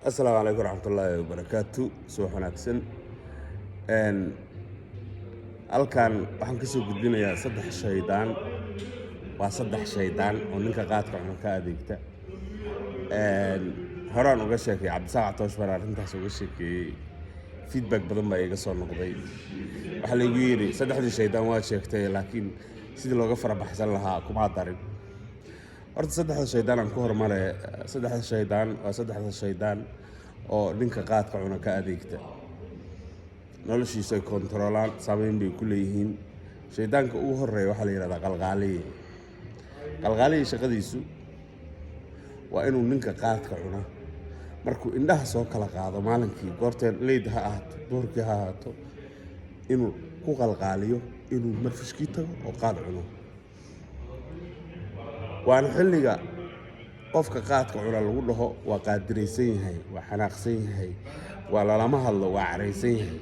السلام عليكم ورحمة الله وبركاته سو wanaagsan halkan waxaan ka soo gudbinayaa saddex shaydaan oo ninka qaadka cuna ka adeegta horaan uga sheekay Cabdisaaq Toosh baan arrintaas uga sheekay feedback badan baa iga soo noqday waxa la igu yiri saddexdii shaydaan waa sheegtay laakiin sidii looga farabaxsan lahaa kuma darin horta saddexda shaydaan aan ku hormaray saddexda shaydaan oo ninka qaadka cuna ka adeegta noloshiisa ay kontrolaan saameyn bay ku leeyihiin shaydaanka ugu horeeya waxa la yiraahdaa qalqaaliye shaqadiisu waa inuu ninka qaadka cuna markuu indhaha soo kala qaado maalinkii goorteen leyd ha ahaato duurkii ha ahaato inuu ku qalqaaliyo inuu marfishkii tago oo qaad cuno waana xilliga qofka qaadka cuna lagu dhaho waa qaadiraysan yahay waa xanaaqsan yahay waa lalama hadlo waa caraysan yahay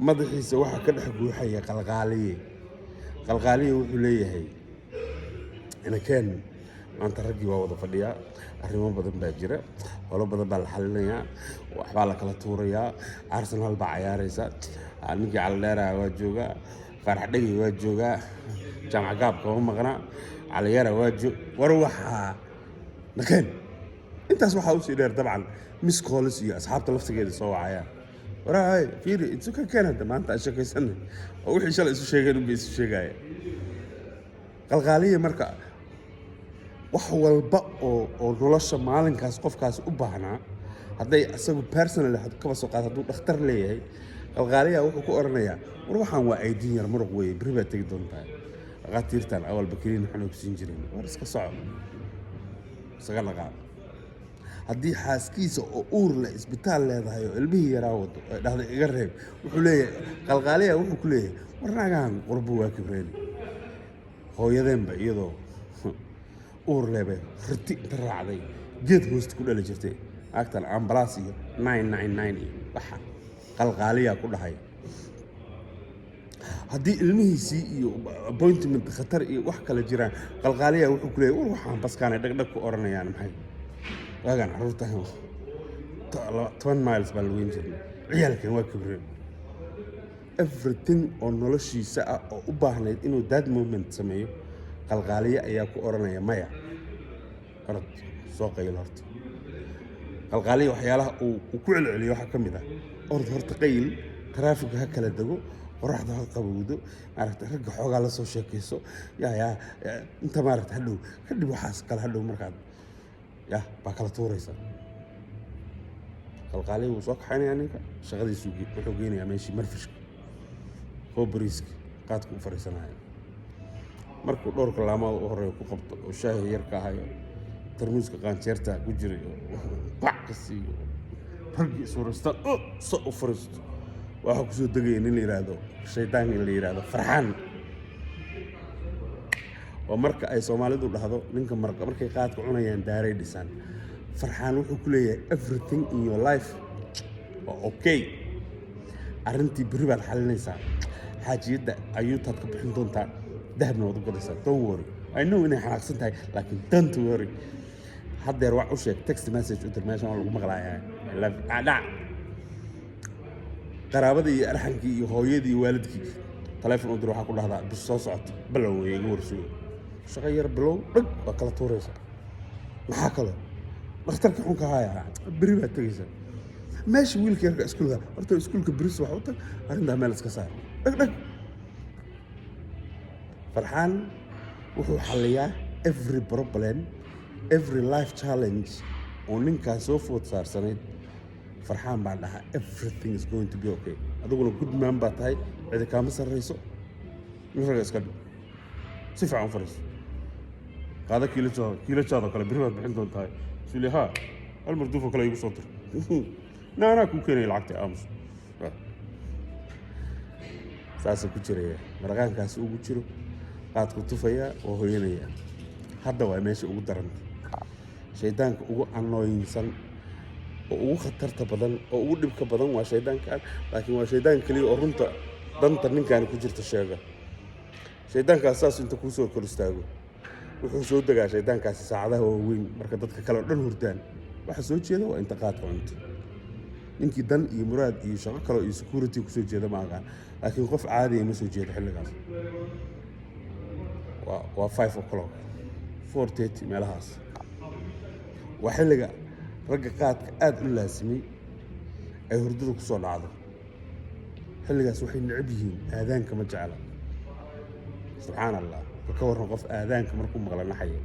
madaxiisa waxa ka dhex guuxaya qalqaaliye wuxuu leeyahay inakeen maanta raggii waa wada fadhiyaa arrimo badan baa jira holo badan baa la xalinayaa waxbaa la kala tuurayaa Arsenal baa ciyaaraysa ninkii Caldera waa joogaa Farax Dhagi waa joogaa Jaamac Gaabka oo maqnaa Caliyara waa war waxa nakeen intaas waxa uu sii dheer dabcan miss calls iyo asxaabta laftigeeda soo wacaya waraay fiiri intu ka keenada maanta shaqaysan oo wixii shalay isu sheegeen uu isu sheegaya qalqaaliye marka wax walba oo nolosha maalinkaas qofkaas u baahnaa hadday asagu personally ka soo qaad haduu dhakhtar leeyahay qalqaaliye wuxuu ku oranayaa war waxaan waa aydin yar muruq weey bariba tagi doontaa qatiirtan awal bakiriin waxaan ku siin jirin war iska soco isaga naqa haddii xaaskiisa oo uur la isbitaal leedahay oo ilmihii yaraa wado ay dhahday iga reeb wuxuu leeyahay qalqaaliye wuxuu ku leeyahay warnaagaan qurbo waa kibreen hooyadeenba iyadoo uur leebay riti raacday geed hoosta ku dhalay jirtay agtan ambalaas iyo 999 waxa qalqaaliya ku dhahay haddii ilmihiisii iyo appointment khatar iyo wax kala jiraan qalqaaliya wuxuu ku leeyahay war waxaan baskaanay dhagdhag ku oranayaan maxay waagan carruurta 10 miles baa lagu jirnay ciyaalkan waa kibreen everything oo noloshiisa ah oo u baahnayd inuu that moment sameeyo qalqaaliye ayaa ku oranaya maya orod soo qayl horta qalqaaliye waxyaalaha uu ku celceliyo waxa kamid ah orod horta qayl traffic ha kala dago qorraxda ha qabowdo maaragtay ragga xoogaa la soo sheekayso yaa inta maaragtay hadhow kadib waxaas kala hadhow markaad baa kala tuuraysa qalqaaliye wuu soo kaxaynaya ninka shaqadiisu wuxuu geynayaa meeshii marfishka bariiska qaadku u fariisanaya markuu dhowrka laamaha u horeeyo ku qabto oo shaahi yarka ahayo tarmuuska qaanjeerta ku jiray bac ka siiyo raggi suurastaan soo u fariisto waxa ku soo degaya nin la yiraahdo shaydaan la yiraahdo Farxaan oo marka ay Soomaalidu dhahdo ninka markay qaadka cunayaan daaray dhisaan Farxaan wuxuu ku leeyahay everything in your life okay arrintii bari baad xalinaysaa xaajiyada ayuu tad ka bixin doontaa dahabna wada galaysaa don't worry I know inay xanaaqsan tahay laakiin don't worry haddeer wax u sheeg text message u dir meeshan oo lagu maqlayaa qaraabadii iyo arxankii iyo hooyadii iyo waalidkii telefoon u dir waxa ku dhahdaa bis soo socoto balow way igu warsugo shaqo yar balow dhag waa kala tuuraysa maxaa kale dhakhtarka xunka haya bari baa tagaysa meesha wiilka yarka iskuulka horta iskuulka bris waxa u tag arrinta meel iska saar dhag Farxaan wuxuu xalliyaa every problem every life challenge oo ninka soo food saarsanayd Farxaan baa dhahaa everything is going to be okay adiguna good man baa tahay cid ka ma sarreyso ninka iska dhig si fiican fariis qaada kiilo jaado kale bari baad bixin doontaa suliha hal marduufo kale igu soo dir naana ku keenay lacagta aamus saas ku jiray maraqaankaas ugu jiro qaadku tufaya oo hooyanaya hadda waa meesha ugu daran shaydaanka ugu annoyinsan oo ugu khatarta badan oo ugu dhibka badan waa shaydaanka laakiin waa shaydaan kaliya oo runta danta ninkan ku jirta sheega shaydaankaas saas inta ku soo kor istaago wuxuu soo degaa shaydaankaasi saacadaha waaweyn marka dadka kale oo dhan hurdaan waxa soo jeeda waa inta qaadka cunto ninkii dan iyo muraad iyo shaqo kale iyo security ku soo jeeda ma aqaan laakiin qof caadi ah ma soo jeedo xilligaas waa 5 o'clock 4:30 meelahaas waa xilliga ragga qaadka aad u laasimay ay hurdada ku soo dhacdo xilligaas waxay necab yihiin aadaanka ma jecla subxaan allah ka warran qof aadaanka markuu maqla naxaya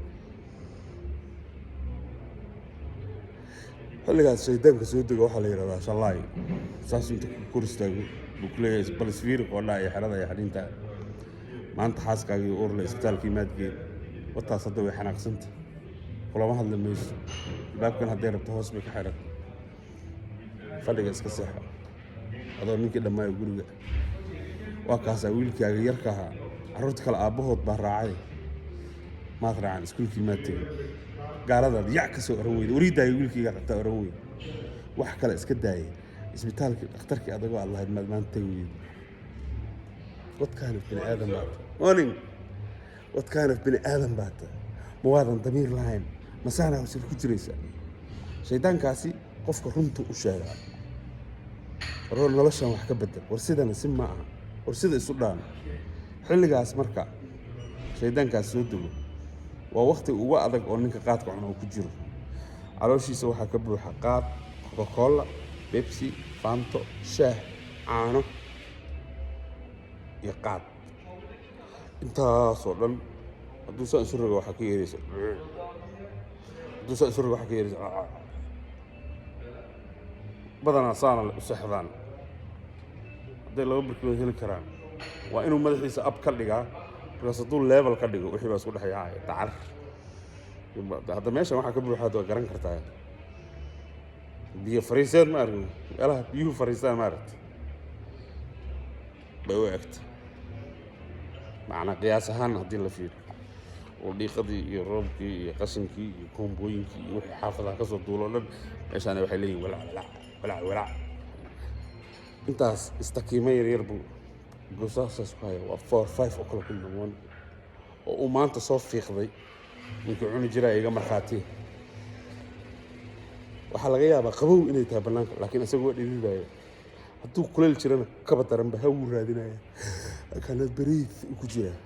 xilligaas shaydaanka soo dego waxaa la yidhahdaa shallaay saas inta ku kor istaago buu ku leeyahay bal isfiiri qoodhaa iyo xerada iyo xadhinta maanta xaaskaaga iyo uurle isbitaalkii maadgeen wataas hadda way xanaaqsanta kulama hadla mayso albaabkan hadday rabto hoos bay ka xiran fadhiga iska seexa adoo ninkii dhammaayo guriga waa kaasaa wiilkaaga yarka ahaa carruurta kale aabbahood baa raacay maad raacan iskuulkii maad tegin gaaladaad yac ka soo oran weyda wariidaayo wiilkayga xataa oran weyda wax kale iska daayay isbitaalkii dhakhtarkii adagoo aad lahayd maad maanta tegi weyda what kind of bini aadan baata morning what kind of bini aadan baata ma waadan damiir lahayn masaanaa wasil ku jiraysa shaydaankaasi qofka runta u sheegaa war noloshan wax ka bedel war sidana si ma aha war sida isu dhaan xilligaas marka shaydaankaas soo dego waa waqti ugu adag oo ninka qaadka cuna uu ku jiro calooshiisa waxaa ka buuxa qaad coca-cola bebsi fanto shaah caano iyo qaad intaasoo dhan hadduu saa isu rogo waxaa ka yeeraysa badanaa saana u seexdaan hadday 2 barkilood heli karaan waa inuu madaxiisa ab ka dhigaa markaas hadduu level ka dhigo wixii baa isku dhex yaacaya dacar hadda meeshan waxaa ka buuxaad waa garan kartaa biyo fariiseed ma arkin meelaha biyuhu fariistaan ma aragta bay u egta macnaa qiyaas ahaan haddii la fiiro oo dhiiqadii iyo roobkii iyo qashinkii iyo koombooyinkii iyo wixii xaafadaha kasoo duuloo dhan meeshaana waxay leeyihin walaac intaas istakiimo yaryar buu goosasaas ku haya waa 4-5 o'clock in the morning oo uu maanta soo fiiqday ninkii cuni jiraa iga markhaatiya waxaa laga yaabaa qabow inay tahay bannaanka laakiin isagoo dhididaya hadduu kuleel jirana kaba daranba hawuu raadinaya kanaad beriid ku jiraa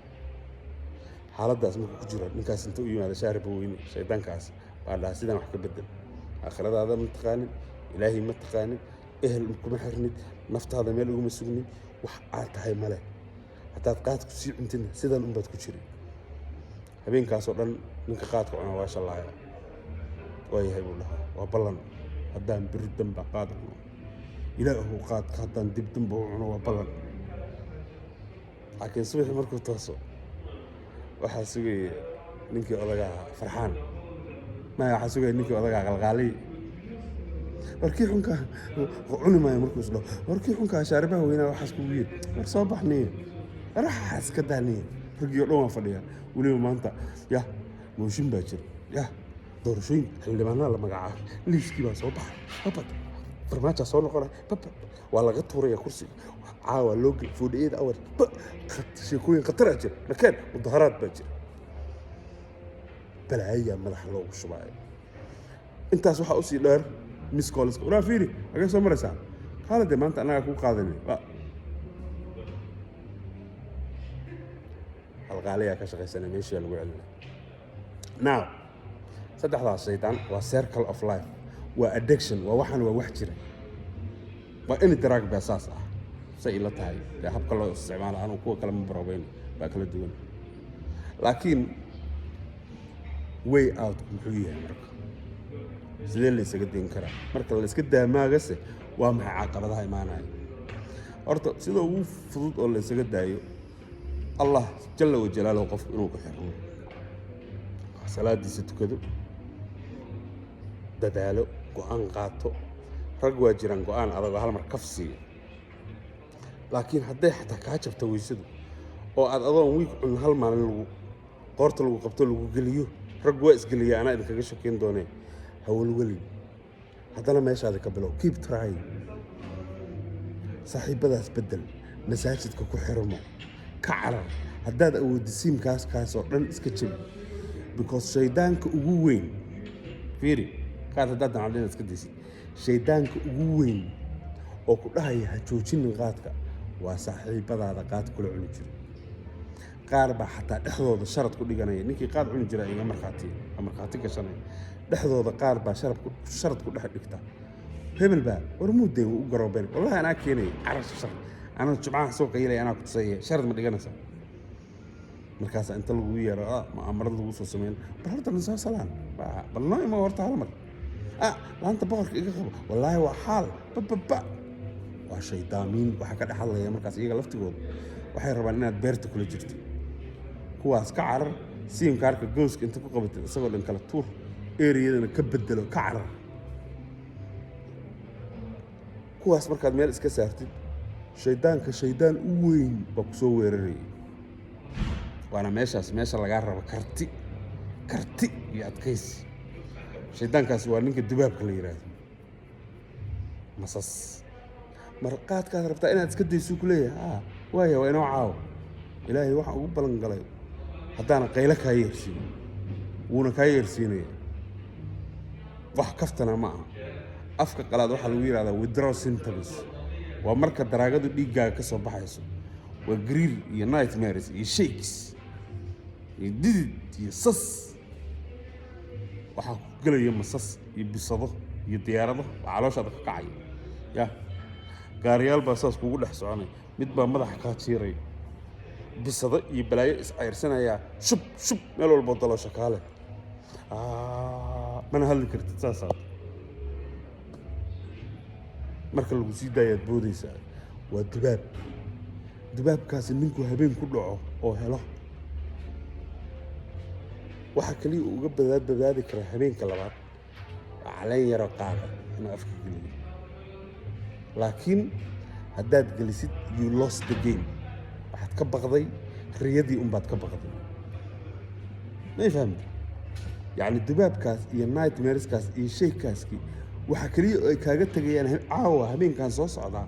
xaaladdaas markuu ku jira ninkaas inta u yimaada shaariba weyne shaydaankaas baa dhaha sidaan wax ka bedel aakhiradaada ma taqaanin ilaahay ma taqaanin ehel kuma xirnid naftaada meel uguma sugnin wax aad tahay male haddaad qaad ku sii cuntidna sidan unbaad ku jirin habeenkaasoo dhan ninka qaadka cuna waa shallaaya waa yahay buu dhahaa waa ballan haddaan beri damba qaad cuno ilaahu qaadka haddaan dib damba u cuno waa ballan laakiin subaxii markuu tooso waxaa sugaya ninkii odagaa farxaan waxaa sugaya ninkii odagaa qalqaaliy warkii xunkaa cuni maayo markuu isdhaho warkii xunkaa shaaribaha weynaa waxaas kugu yiri war soo baxniye waraxaas ka daaniye raggii oo dhan waa fadhiyaa weliba maanta yah mooshin baa jira yah doorashooyin xildhibaanada la magacaabay liiskii baa soo baxay babad farmaajaa soo noqonay babad waa laga tuuraya kursiga caawa loo gel 48 hours sheekooyin khatara jira nakeen mudaharaad baa jira balaayaa madaxa loogu shubaayo intaas waxaa usii dheer miss colleska waraa fiiri agee soo maraysaa kaalade maanta annagaa kuu qaadanay halqaaliyaa ka shaqaysanay meeshiyaa lagu celinay now saddexdaas shaydaan waa circle of life waa addiction waa waxaan waa wax jira waa any drug baa saas ah say ila tahay dee habka loo isticmaalo anuu kuwa kale ma baroobeyn baa kala duwan laakiin way out muxuu yahay marka sidee la isaga dayn karaa marka la iska daamaagase waa maxay caqabadaha imaanaya horta sida ugu fudud oo la isaga daayo allah jalla wa jalaaluhu qofku inuu ku xirmo salaadiisa tukado dadaalo go'aan qaato rag waa jiraan go'aan adag hal mar kaf siiyo laakiin hadday xataa kaa jabta weysadu oo aad adoon wiig cun hal maalin lagu qoorta lagu qabto lagu geliyo rag waa isgeliya anaa idinkaga shakeyn doonee hawlwelin haddana meeshaada ka bilow keep trying saaxiibadaas bedel masaajidka ku xirmo ka carar haddaad awoodisiimkaas kaasoo dhan iska jabi because shaydaanka ugu weyn fiiri qaad haddaad damacdo inaad iska daysid shaydaanka ugu weyn oo ku dhahaya ha joojinin qaadka waa saaxiibadaada qaad kula cuni jira qaar baa xataa dhexdooda sharad ku dhiganaya ninkii qaad cuni jira iga markhaati gashanaya dhexdooda qaar baa sharad ku dhex dhigta hebel baa war muudeen u garoobeen wallahi anaa keenaya carasha shar anaa jumcaha soo qaylaya anaa ku tusaya sharad ma dhiganaysaa markaas inta lagu yeero mu'aamarad lagu soo sameyn bal horta na soo salaan bal noo ima horta hal mar laanta boqorka iga qabo wallaahi waa xaal bababa waa shaydaamiin waxaa ka dhex hadlaya markaas iyaga laftigooda waxay rabaan inaad beerta kula jirto kuwaas ka carar siimkaarka gooska inta ku qabatid isagoo dhan kala tuur eriyadana ka bedelo ka carar kuwaas markaad meel iska saartid shaydaanka shaydaan u weyn baa ku soo weerarayay waana meesha lagaa rabo karti iyo adkaysi shaydaankaasi waa ninka dubaabka la yidhaahdo masas marqaadkaad rabtaa inaad iska daysuu ku leeyahay waaya waa inoo caawo ilaahay waxaan ugu ballan galay haddaana qaylo kaa yeersiin wuuna kaa yeersiinaya wax kaftana ma aha afka qalaad waxaa lagu yidhahdaa withdraw symptoms waa marka daraagadu dhiiggaaga ka soo baxayso waa gariir iyo nightmares iyo shakes iyo didid iyo sas waxaa ku gelaya masas iyo bisado iyo diyaarado waa calooshaada ka kacaya ya gaariyaal baa saas kugu dhex soconay mid baa madaxa kaa jiiraya bisado iyo balaayo is-cayrsanayaa shub meel walbo daloosha kaale mana hadli kartid saasaa marka lagu sii daayaad boodaysaa waa dubaabkaasi ninkuu habeen ku dhaco oo helo waxaa kaliya uga badbaadi karaa habeenka labaad waa caleen yaroo qaada inuu afka geliyo laakiin haddaad gelisid you lost the game waxaad ka baqday riyadii unbaad ka baqday may fahamta yacni dubaabkaas iyo nightmareskaas iyo shaykaaskii waxaa kaliya ay kaaga tegayaan caawa habeenkan soo socdaa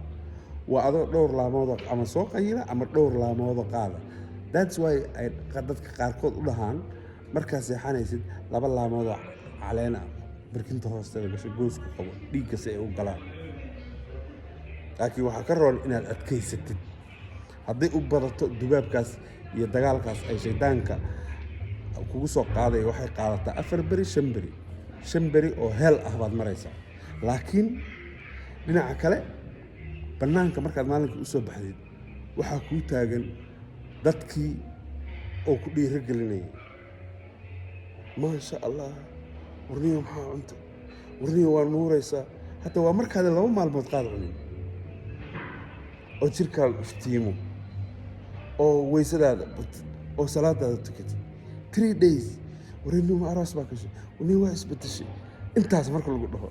waa adoo dhowr laamoodoo ama soo qayila ama dhowr laamoodoo qaada that's why ay dadka qaarkood u dhahaan markaad seexanaysid 2 laamoodoo caleen ah barkinta hoosteeda gasho goosku qabo dhiigga si ay u galaan laakiin waxaa ka roon inaad adkaysatid hadday u badato dubaabkaas iyo dagaalkaas ay shaydaanka kugu soo qaaday waxay qaadataa 4 beri 5 beri oo hel ah baad maraysaa laakiin dhinaca kale bannaanka markaad maalinka u soo baxdid waxaa kuu taagan dadkii oo ku dhiirigelinaya maasha allah warniyo maxaa cunta warniyo waa nuuraysaa hatta waa markaada 2 maalmood qaad cunin oo jirkaaga iftiimo oo weysadaada oo salaadaada tukatid 3 days warniyo ma aroos baa kashay warniyo waa isbedeshay intaas marka lagu dhaho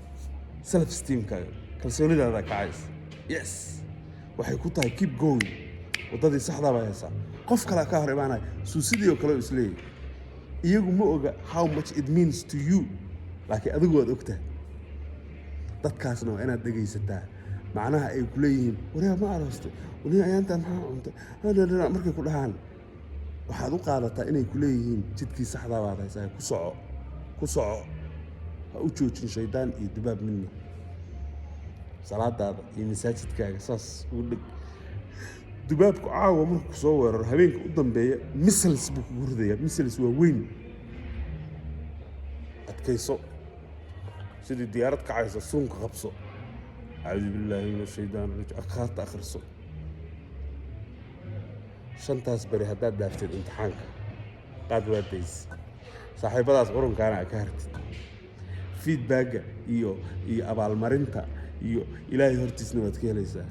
self esteemkaaga kalsoonidaada kacaysa yes waxay ku tahay keep going wadadii saxda baa haysaa qof kale ka hor imaanay suusidii oo kale isleeyay iyagu ma oga how much it means to you laakiin adigu waad ogtahay dadkaasna waa inaad dhegaysataa macnaha ay ku leeyihiin waryaa ma aroostay warniyo ayaantaan maxaa cuntay markay ku dhahaan waxaad u qaadataa inay ku leeyihiin jidkii saxdaa baad haysaa ku soco ha u joojin shaydaan iyo dubaab midna salaadaada iyo masaajidkaaga saas ugu dhig dubaabku caawa markuu soo weeraro habeenka u dambeeya missiles buu kugu ridayaa missiles waa weyn adkayso sidii diyaarad kacayso suunka qabso acuudu billaahi min ashaytaan rajiim akhaarta akhriso 5 beri haddaad dhaaftid imtixaanka qaad waa days saaxiibadaas qurunkaana ka hartid feedbacka iyo abaalmarinta iyo ilaahay hortiisna waad ka helaysaa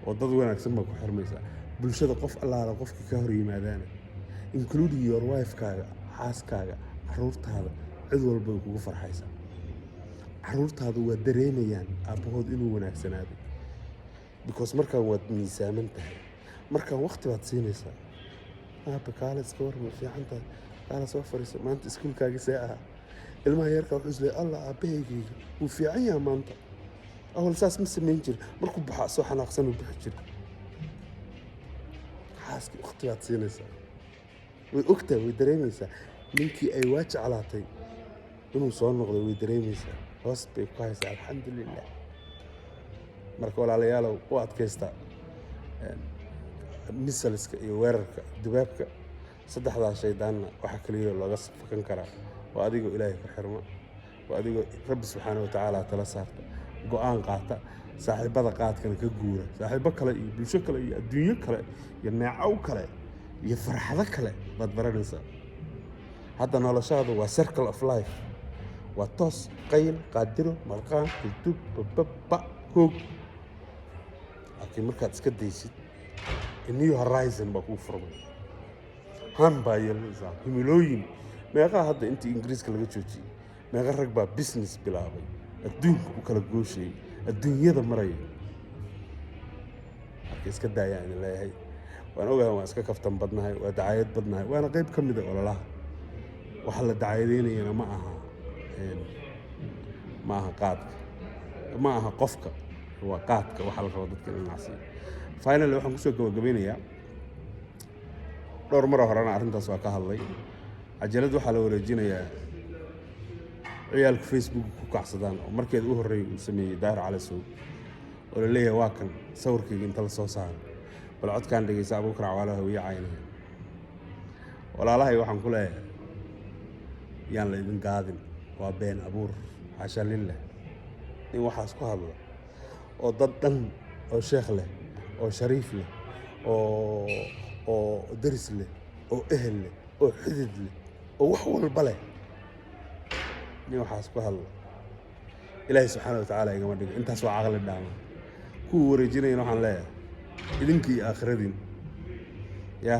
oo dad wanaagsan baa ku xirmaysaa bulshada qof allaala qofkii ka hor yimaadaana including your wife-kaaga xaaskaaga carruurtaada cid walba way kugu farxaysaa carruurtaadu waa dareemayaan aabbahood inuu wanaagsanaaday because markaan waad miisaaman tahay markaan waqti baad siinaysaa aabba kaale iska warma fiican tahay kaale soo fariiso maanta iskuulkaagii see ahaa ilmaha yarka wuxuu isleeyahay allah aabbahaygayga wuu fiican yahay maanta awal saas ma samayn jir markuu baxaa soo xanaaqsan u bixi jira xaaskii waqti baad siinaysaa way ogtahay way dareemaysaa ninkii ay waa jeclaatay inuu soo noqday way dareemaysaa hoos bay ku haysaa alxamdulilah. marka walaalayaalow u adkaysta misaliska iyo weerarka dubaabka saddexdaa shaydaanna waxa kaliya looga fakan karaa waa adigoo ilaahay ku xirma, waa adigoo rabbi subxaana wa tacaala tala saarta, go'aan qaata, saaxiibada qaadkana ka guura, saaxiibo kale iyo bulsho kale iyo adduunyo kale iyo neecow kale iyo farxado kale baad baranaysaa. hadda noloshaadu waa circle of life, waa toos qayl qaadiro marqaan dugdug bababa hoog. laakiin markaad iska daysid a new horizon baa kuu furmay, han baa yeelanaysaa, himilooyin. meeqaa hadda intii ingiriiska laga joojiyey meeqa rag baa business bilaabay, adduunka u kala gooshayay, adduunyada maraya. marka iska daayaan idin leeyahay. waan ogahay waan iska kaftan badnahay, waa dacaayad badnahay, waana qayb ka mid a ololaha. waxa la dacaayadeynayana ma aha qaadka, ma aha qofka, waa qaadka waxa la rabo dadka in la nacsiyo. finally waxaan kusoo gabagabeynayaa dhowr mar horena arrintaas waa ka hadlay. cajalad waxaa la wareejinayaa ciyaalka facebook ku kacsadaan oo markeed u horreeyay uu sameeyey Daahir Cali Sow oo la leeyahay waa kan sawirkayga inta la soo saaray bal codkaan dhegeysa Abuukar Cawaale hawiye caynaya. walaalahay waxaan ku leeyahay yaan la idin gaadin, waa been abuur xasha lillah. in waxaas ku hadla oo dad dhan oo sheekh leh oo shariif leh oo daris leh oo ehel leh oo xidid leh oo wax walba leh, in waxaas ku hadla ilaahay subxaana wa tacaala igama dhigo. intaas waa caqli dhaama. kuwa wareejinayana waxaan leeyahay idinkii aakhiradiin ya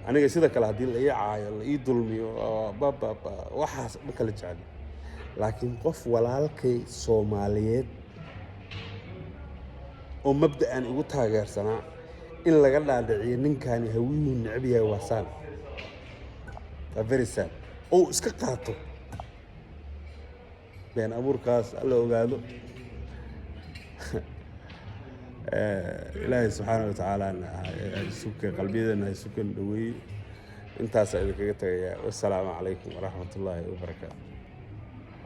aniga sida kale haddii la ii caayo la ii dulmiyo waxaas ma kala jecli. laakiin qof walaalkay Soomaaliyeed oo mabda'an igu taageersanaa in laga dhaadhiciyo ninkaani hawiyuhu necab yahay waasaan, waa very sad. oo iska qaato been abuurkaas alla ogaado. ilaahay subxaana wa tacaala suka qalbiyadana sukan dhaweeyey. intaasaa idinkaga tagayaa. wassalaamu calaykum waraxmatullaahi wabarakaatu.